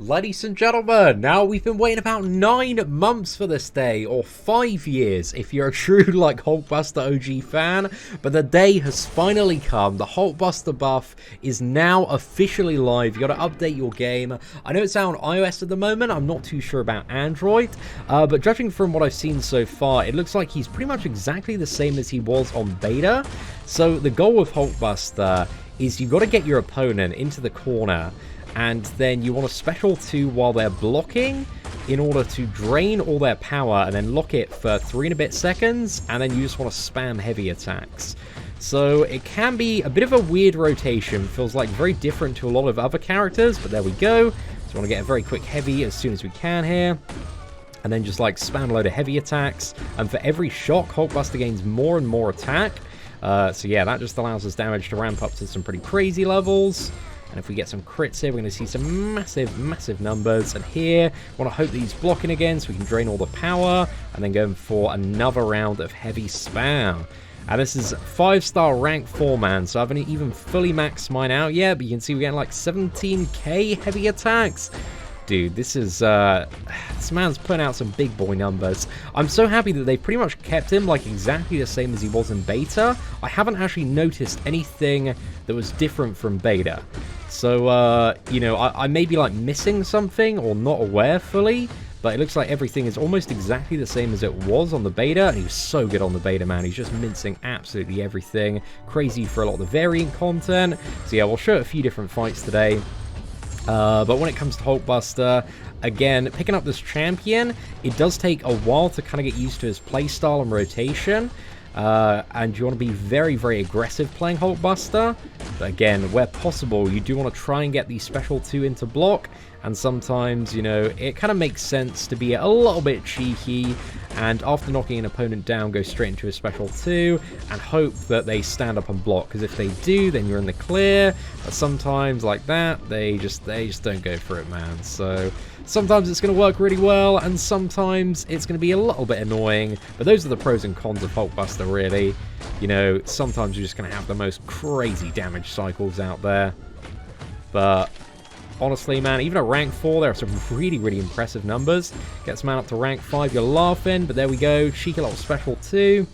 Ladies and gentlemen, now we've been waiting about 9 months for this day, or 5 years if you're a true like Hulkbuster OG fan, but the day has finally come. The Hulkbuster buff is now officially live. You got to update your game. I know it's out on iOS at the moment, I'm not too sure about Android, but judging from what I've seen so far, it looks like he's pretty much exactly the same as he was on beta. So the goal with Hulkbuster is you've got to get your opponent into the corner, and then you want to special 2 while they're blocking in order to drain all their power and then lock it for 3 and a bit seconds, and then you just want to spam heavy attacks. So it can be a bit of a weird rotation, feels like very different to a lot of other characters, but there we go. So we want to get a very quick heavy as soon as we can here, and then just like spam a load of heavy attacks, and for every shock Hulkbuster gains more and more attack. So yeah, that just allows us damage to ramp up to some pretty crazy levels. And if we get some crits here, we're going to see some massive numbers. And here, we want to hope that he's blocking again so we can drain all the power. And then going for another round of heavy spam. And this is 5-star rank 4, man. So I haven't even fully maxed mine out yet. But you can see we're getting like 17k heavy attacks. Dude, this is, this man's putting out some big boy numbers. I'm so happy that they pretty much kept him like exactly the same as he was in beta. I haven't actually noticed anything that was different from beta. So, you know, I may be like missing something or not aware fully, but it looks like everything is almost exactly the same as it was on the beta, and he was so good on the beta, man. He's just mincing absolutely everything. Crazy for a lot of the variant content. So yeah, we'll show a few different fights today. But when it comes to Hulkbuster, again, picking up this champion, it does take a while to kind of get used to his playstyle and rotation. And you want to be very aggressive playing Hulkbuster. But again, where possible, you do want to try and get the special 2 into block. And sometimes, you know, it kind of makes sense to be a little bit cheeky, and after knocking an opponent down, go straight into a special 2 and hope that they stand up and block, because if they do, then you're in the clear. But sometimes like that, they just don't go for it, man. So sometimes it's going to work really well, and sometimes it's going to be a little bit annoying. But those are the pros and cons of Hulkbuster, really. You know, sometimes you're just going to have the most crazy damage cycles out there. But honestly, man, even at rank 4, there are some really impressive numbers. Gets man up to rank 5, you're laughing, but there we go. Cheeky little special 2.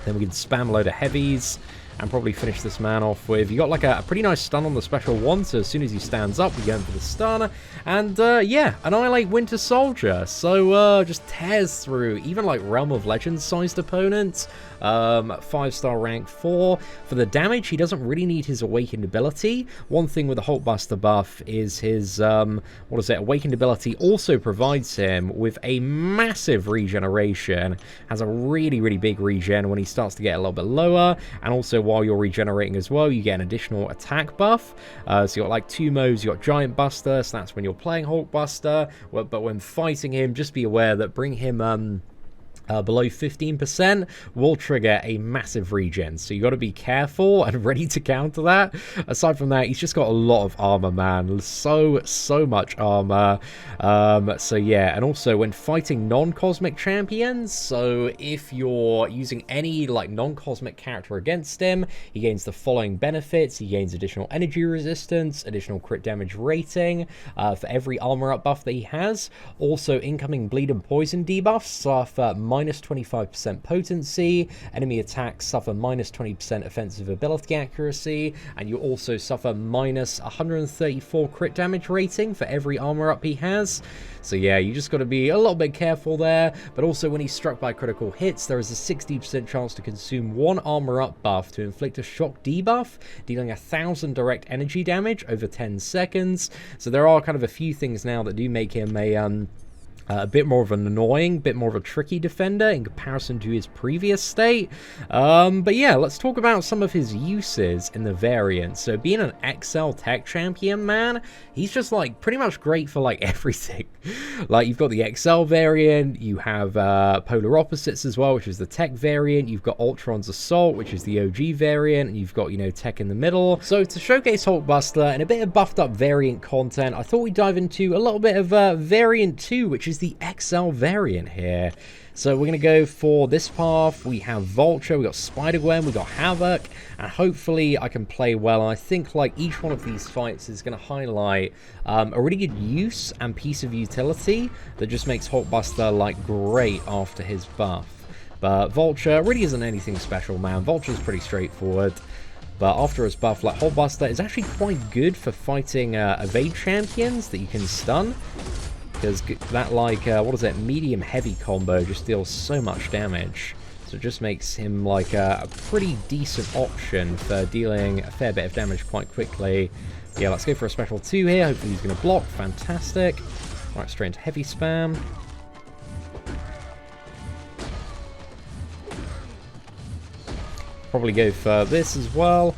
Then we can spam a load of heavies and probably finish this man off with, you got like a pretty nice stun on the special 1, so as soon as he stands up, we go in for the stun, and yeah, annihilate Winter Soldier. So just tears through even like Realm of Legends sized opponents. 5-star rank 4. For the damage, he doesn't really need his awakened ability. One thing with the Hulkbuster buff is his awakened ability also provides him with a massive regeneration. Has a really big regen when he starts to get a little bit lower, and also while you're regenerating as well, you get an additional attack buff. So you got like 2 modes. You got Giant Buster, so that's when you're playing Hulkbuster. But when fighting him, just be aware that bring him below 15% will trigger a massive regen, so you got to be careful and ready to counter that. Aside from that, he's just got a lot of armor, man. So much armor. So yeah, and also when fighting non-cosmic champions, so if you're using any like non-cosmic character against him, he gains the following benefits. He gains additional energy resistance, additional crit damage rating for every armor up buff that he has. Also, incoming bleed and poison debuffs suffer minus 25% potency, enemy attacks suffer minus 20% offensive ability accuracy, and you also suffer minus 134 crit damage rating for every armor up he has. So yeah, you just got to be a little bit careful there. But also when he's struck by critical hits, there is a 60% chance to consume 1 armor up buff to inflict a shock debuff, dealing 1,000 direct energy damage over 10 seconds. So there are kind of a few things now that do make him a bit more of an annoying, bit more of a tricky defender in comparison to his previous state. But yeah, let's talk about some of his uses in the variant. So being an XL tech champion, man, he's just like pretty much great for like everything. Like you've got the XL variant, you have Polar Opposites as well, which is the tech variant. You've got Ultron's Assault, which is the OG variant, and you've got, you know, tech in the middle. So to showcase Hulkbuster and a bit of buffed up variant content, I thought we'd dive into a little bit of variant 2, which is is the XL variant here. So we're going to go for this path. We have Vulture, we got Spider-Gwen, we got Havoc, and hopefully I can play well. I think like each one of these fights is going to highlight a really good use and piece of utility that just makes Hulkbuster like great after his buff. But Vulture really isn't anything special, man. Vulture's pretty straightforward. But after his buff, like Hulkbuster is actually quite good for fighting evade champions that you can stun. Because that, like, what is it, medium-heavy combo just deals so much damage. So it just makes him, like, a pretty decent option for dealing a fair bit of damage quite quickly. Yeah, let's go for a special 2 here. Hopefully he's going to block. Fantastic. Alright, straight into heavy spam. Probably go for this as well.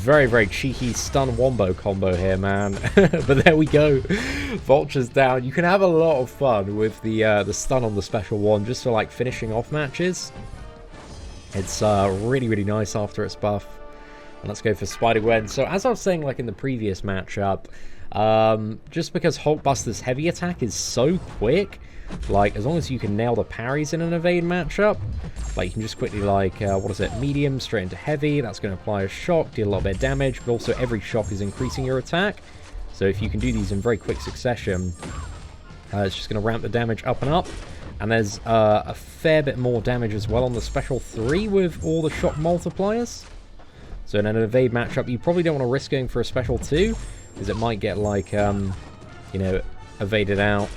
Very, very cheeky stun wombo combo here, man. But there we go. Vulture's down. You can have a lot of fun with the stun on the special one just for like finishing off matches. It's really, really nice after its buff. And let's go for Spider-Gwen. So as I was saying like in the previous matchup, just because Hulkbuster's heavy attack is so quick, like as long as you can nail the parries in an evade matchup, like you can just quickly like, what is it, medium straight into heavy, that's going to apply a shock, deal a lot bit of damage, but also every shock is increasing your attack. So if you can do these in very quick succession, it's just going to ramp the damage up and up. And there's a fair bit more damage as well on the special 3 with all the shock multipliers. So in an evade matchup, you probably don't want to risk going for a special 2, because it might get like, you know, evaded out.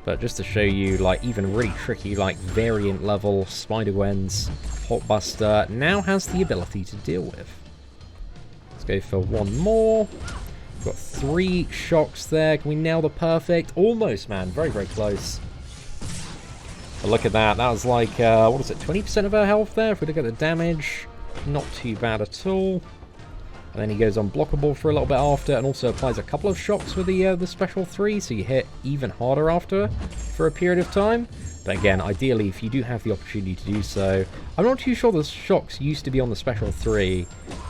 But just to show you, like, even really tricky, like, variant level Spider-Gwen's Hulkbuster now has the ability to deal with. Let's go for one more. We've got 3 shocks there. Can we nail the perfect? Almost, man. Very, very close. But look at that. That was like, what is it, 20% of her health there? If we look at the damage, not too bad at all. And then he goes unblockable for a little bit after, and also applies a couple of shocks with the special 3, so you hit even harder after for a period of time. But again, ideally, if you do have the opportunity to do so, I'm not too sure the shocks used to be on the special 3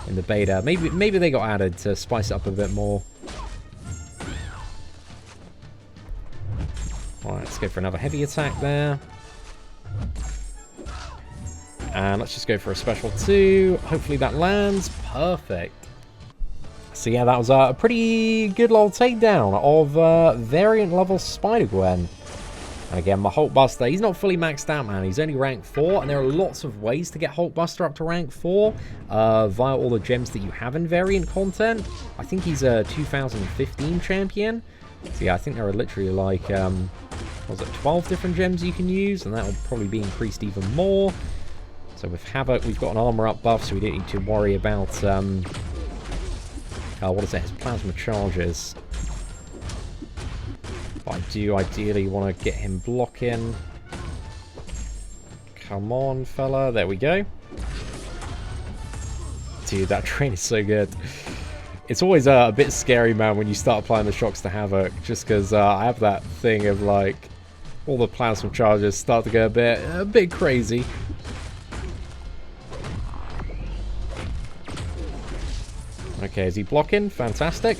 in the beta. Maybe they got added to spice it up a bit more. Alright, let's go for another heavy attack there. And let's just go for a special 2. Hopefully that lands. Perfect. So yeah, that was a pretty good little takedown of variant level Spider-Gwen. And again, my Hulkbuster, he's not fully maxed out, man. He's only rank 4, and there are lots of ways to get Hulkbuster up to rank 4 via all the gems that you have in variant content. I think he's a 2015 champion. So yeah, I think there are literally like, what was it, 12 different gems you can use, and that will probably be increased even more. So with Havoc, we've got an armor up buff, so we don't need to worry about, what is it, his plasma charges. But I do ideally want to get him blocking. Come on, fella. There we go. Dude, that train is so good. It's always a bit scary, man, when you start applying the shocks to Havoc, just because I have that thing of, like, all the plasma charges start to go a bit crazy. Okay, is he blocking? Fantastic.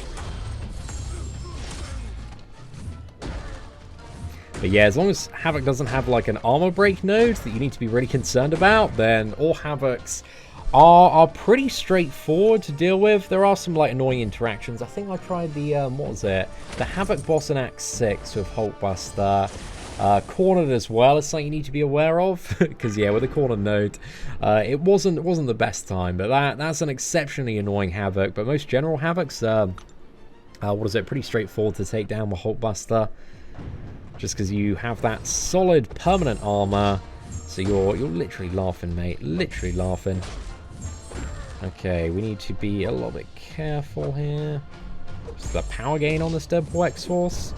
But yeah, as long as Havoc doesn't have like an armor break node that you need to be really concerned about, then all Havocs are pretty straightforward to deal with. There are some like annoying interactions. I think I tried the, what was it? The Havoc boss in Act 6 with Hulkbuster. Cornered as well is something you need to be aware of, because yeah, with a cornered node, it wasn't the best time. But that's an exceptionally annoying Havoc. But most general Havocs, what is it? Pretty straightforward to take down with Hulkbuster, just because you have that solid permanent armor. So you're literally laughing, mate. Literally laughing. Okay, we need to be a little bit careful here. Just the power gain on this Deadpool X-Force.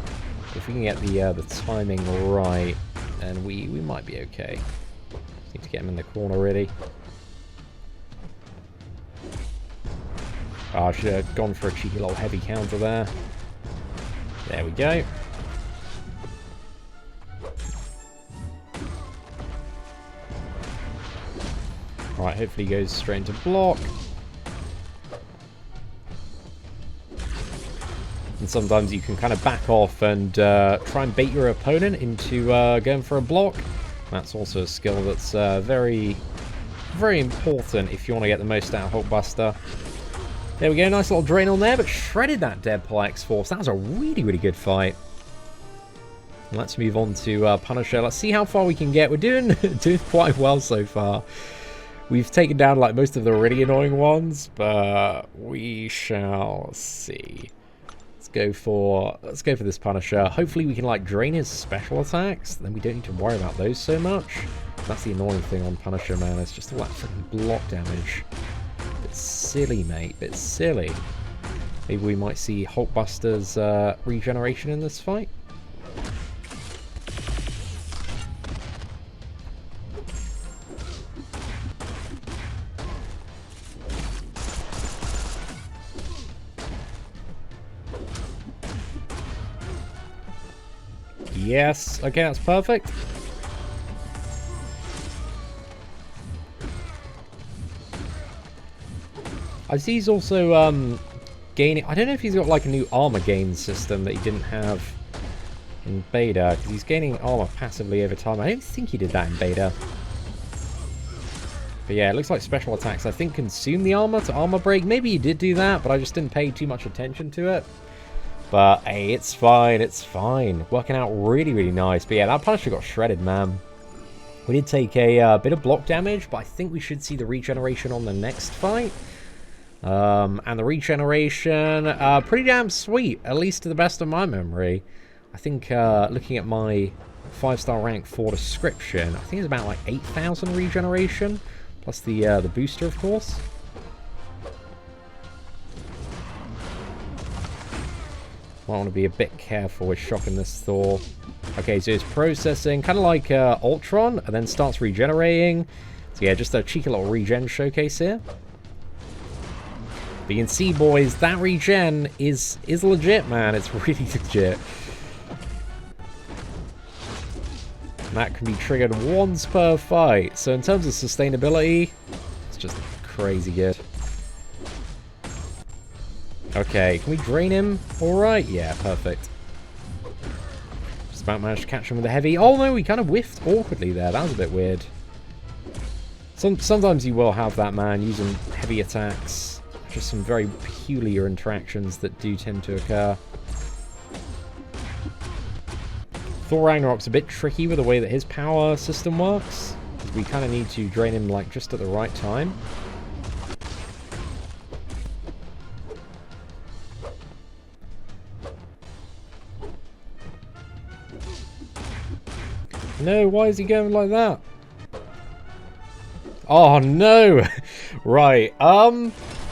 If we can get the timing right, then we might be okay. Just need to get him in the corner, really. Oh, I should have gone for a cheeky little heavy counter there. There we go. Right, hopefully he goes straight into block. And sometimes you can kind of back off and try and bait your opponent into going for a block. That's also a skill that's very, very important if you want to get the most out of Hulkbuster. There we go, nice little drain on there, but shredded that Deadpool X-Force. That was a really, really good fight. Let's move on to Punisher. Let's see how far we can get. We're doing quite well so far. We've taken down like most of the really annoying ones, but we shall see. Let's go for this Punisher. Hopefully we can like drain his special attacks. Then we don't need to worry about those so much. That's the annoying thing on Punisher, man. It's just all that freaking block damage. Bit silly, mate. Bit silly. Maybe we might see Hulkbuster's regeneration in this fight. Yes, okay, that's perfect. I see he's also gaining... I don't know if he's got like a new armor gain system that he didn't have in beta, because he's gaining armor passively over time. I don't think he did that in beta. But yeah, it looks like special attacks, I think, consume the armor to armor break. Maybe he did do that, but I just didn't pay too much attention to it. But, hey, it's fine, it's fine. Working out really, really nice. But yeah, that Punisher got shredded, man. We did take a bit of block damage, but I think we should see the regeneration on the next fight. And the regeneration, pretty damn sweet, at least to the best of my memory. I think, looking at my 5-star rank 4 description, I think it's about like 8,000 regeneration, plus the booster, of course. Might want to be a bit careful with shocking this Thor. Okay, so it's processing, kind of like Ultron, and then starts regenerating. So yeah, just a cheeky little regen showcase here. But you can see, boys, that regen is legit, man. It's really legit. And that can be triggered once per fight. So in terms of sustainability, it's just crazy good. Okay, can we drain him? Alright, yeah, perfect. Just about managed to catch him with a heavy. Oh no, we kind of whiffed awkwardly there. That was a bit weird. Sometimes you will have that, man, using heavy attacks. Just some very peculiar interactions that do tend to occur. Thor Ragnarok's a bit tricky with the way that his power system works. We kind of need to drain him like just at the right time. No, why is he going like that? Oh no! Right,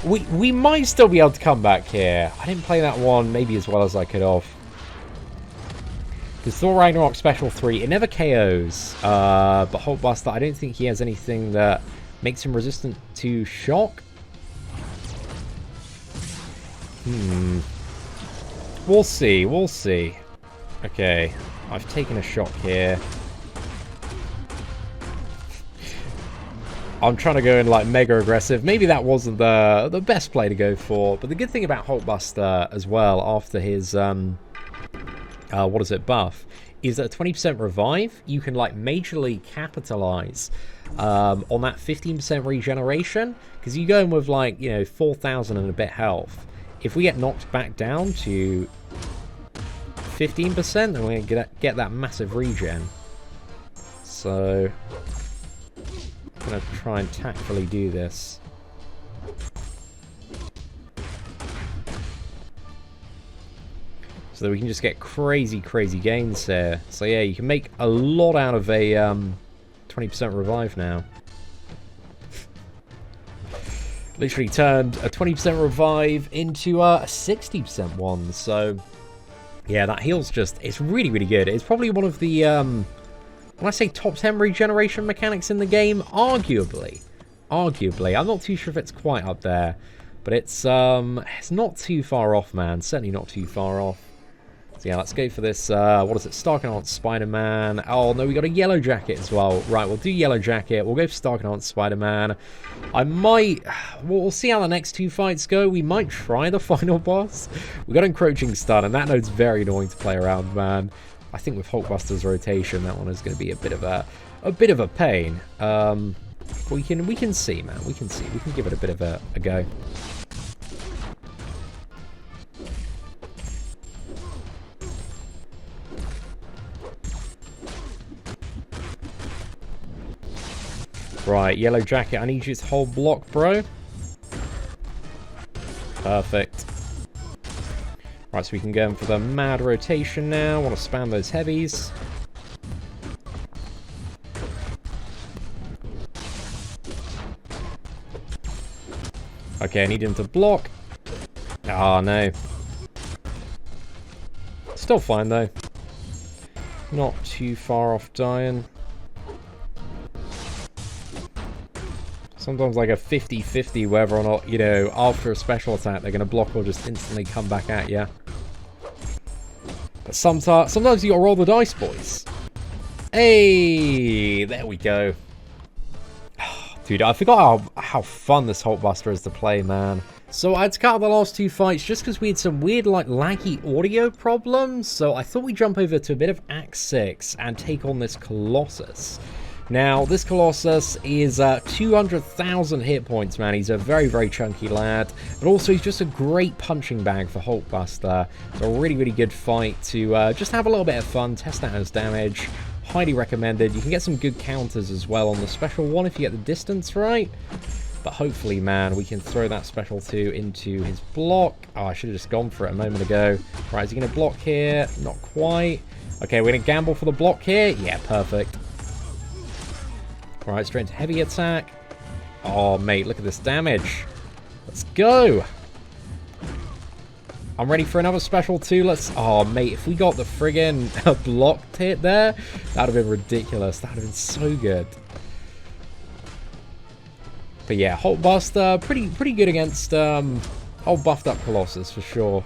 we might still be able to come back here. I didn't play that one maybe as well as I could have. Because Thor Ragnarok Special 3, it never KOs. But Hulkbuster, I don't think he has anything that makes him resistant to shock. We'll see, we'll see. Okay, I've taken a shock here. I'm trying to go in like mega aggressive. Maybe that wasn't the best play to go for. But the good thing about Hulkbuster as well, after his what is it, buff, is that 20% revive, you can like majorly capitalize on that 15% regeneration. Because you go in with like, you know, 4,000 and a bit health. If we get knocked back down to 15%, then we're going to get that massive regen. So I'm going to try and tactfully do this. So that we can just get crazy, crazy gains here. So yeah, you can make a lot out of a 20% revive now. Literally turned a 20% revive into a 60% one. So yeah, that heal's just, it's really, really good. It's probably one of the, when I say top 10 regeneration mechanics in the game, arguably. I'm not too sure if it's quite up there. But it's not too far off, man. Certainly not too far off. So yeah, let's go for this, what is it, Starkanaut Spider-Man. Oh no, we got a yellow jacket as well. Right, we'll do yellow jacket. We'll go for Starkanaut Spider-Man. I might, we'll see how the next two fights go. We might try the final boss. We got Encroaching Stun, and that node's very annoying to play around, man. I think with Hulkbuster's rotation, that one is going to be a bit of a pain. We can see, man. We can see. We can give it a bit of a go. Right, yellow jacket. I need you to hold block, bro. Perfect. Right, so we can go in for the mad rotation now. Want to spam those heavies. Okay, I need him to block. Oh, no. Still fine, though. Not too far off dying. Sometimes like a 50-50 whether or not, you know, after a special attack they're going to block or just instantly come back at you. But sometimes you got to roll the dice, boys. Hey, there we go. Dude, I forgot how fun this Hulkbuster is to play, man. So I had to cut out the last two fights just because we had some weird, like, laggy audio problems. So I thought we'd jump over to a bit of Act 6 and take on this Colossus. Now, this Colossus is 200,000 hit points, man. He's a very, very chunky lad. But also, he's just a great punching bag for Hulkbuster. It's a really, really good fight to just have a little bit of fun, test out his damage. Highly recommended. You can get some good counters as well on the special one if you get the distance right. But hopefully, man, we can throw that special 2 into his block. Oh, I should have just gone for it a moment ago. Right, is he going to block here? Not quite. Okay, we're going to gamble for the block here. Yeah, perfect. Alright, straight into heavy attack. Oh, mate, look at this damage. Let's go. I'm ready for another special 2. Let's... Oh, mate, if we got the friggin' blocked hit there, that would have been ridiculous. That would have been so good. But yeah, Hulkbuster, pretty good against old buffed up Colossus for sure.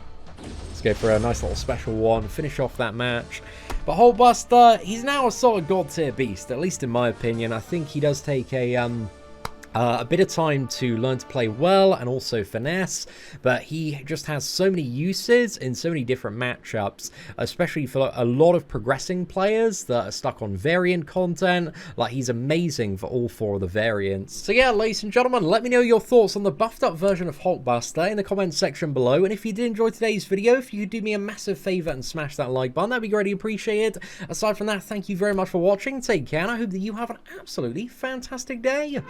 Let's go for a nice little special one, finish off that match. But Hulkbuster, he's now a solid god tier beast, at least in my opinion. I think he does take a bit of time to learn to play well and also finesse, but he just has so many uses in so many different matchups, especially for a lot of progressing players that are stuck on variant content. Like, he's amazing for all 4 of the variants. So yeah, ladies and gentlemen, let me know your thoughts on the buffed up version of Hulkbuster in the comments section below, and if you did enjoy today's video, if you could do me a massive favour and smash that like button, that'd be greatly appreciated. Aside from that, thank you very much for watching, take care, and I hope that you have an absolutely fantastic day.